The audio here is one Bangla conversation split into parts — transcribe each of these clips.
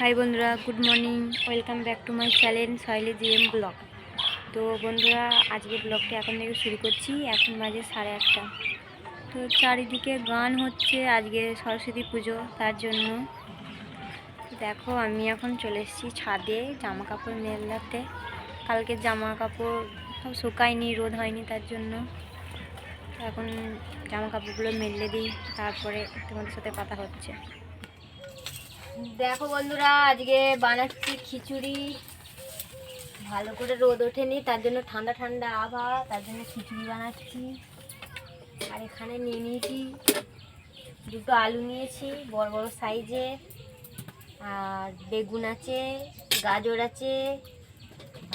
হাই বন্ধুরা, good morning. Welcome back to my channel Soyeli GM blog. তো বন্ধুরা, আজকে ব্লগটা এখন থেকে শুরু করছি। এখন বাজে 8:30। তো চারিদিকে গান হচ্ছে, আজকে সরস্বতী পুজো, তার জন্য দেখো আমি এখন চলে এসেছি ছাদে জামা কাপড় মেলাতে। কালকে জামা কাপড় সব শুকায়নি, রোদ হয়নি, তার জন্য এখন জামা কাপড়গুলো মেলে দিই, তারপরে তোমাদের সাথে কথা হচ্ছে। দেখো বন্ধুরা, আজকে বানাচ্ছি খিচুড়ি। ভালো করে রোদ ওঠেনি, তার জন্য ঠান্ডা ঠান্ডা আবহাওয়া, তার জন্য খিচুড়ি বানাচ্ছি। আর এখানে নিয়ে নিয়েছি দুটো আলু নিয়েছি বড় বড় সাইজে, আর বেগুন আছে, গাজর আছে,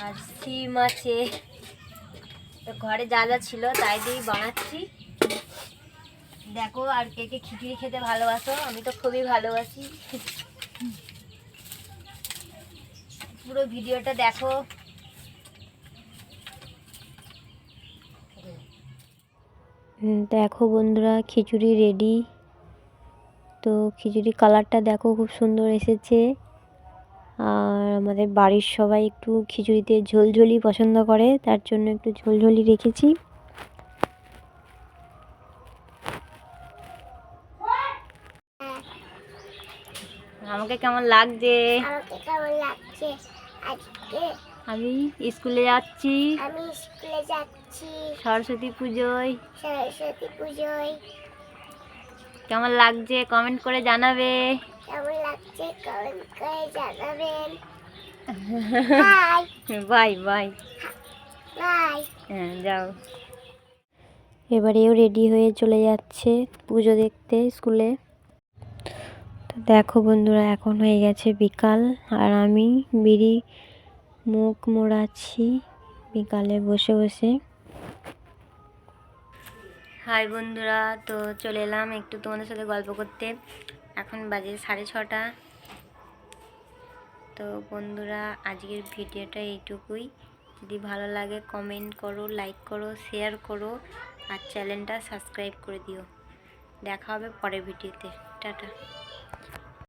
আর সিম আছে। তো ঘরে যা যা ছিল তাই দিয়েই বানাচ্ছি। দেখো, আর কে কে খিচুড়ি খেতে ভালোবাসো? আমি তো খুবই ভালোবাসি। পুরো ভিডিওটা দেখো। দেখো বন্ধুরা, খিচুড়ি রেডি। তো খিচুড়ি কালারটা দেখো, খুব সুন্দর এসেছে। আর আমাদের বাড়ির সবাই একটু খিচুড়িতে ঝোলঝোলি পছন্দ করে, তার জন্য একটু ঝোলঝোলি রেখেছি। আমাকে কেমন লাগছে? আমি স্কুলে যাচ্ছি। সরস্বতী পুজোয়। কেমন লাগছে কমেন্ট করে জানাবে। Bye bye. হ্যাঁ, যাও। এবারেও রেডি হয়ে চলে যাচ্ছে পুজো দেখতে স্কুলে। তো দেখো বন্ধুরা, এখন হয়ে গেছে বিকাল, আর আমি বিড়ি মুখ মোড়াচ্ছি বিকালে বসে বসে। হাই বন্ধুরা, তো চলে এলাম একটু তোমাদের সাথে গল্প করতে। এখন বাজে 6:30। তো বন্ধুরা, আজকের ভিডিওটা এইটুকুই। যদি ভালো লাগে কমেন্ট করো, লাইক করো, শেয়ার করো, আর চ্যানেলটা সাবস্ক্রাইব করে দিও। দেখা হবে পরের ভিডিওতে। টাটা।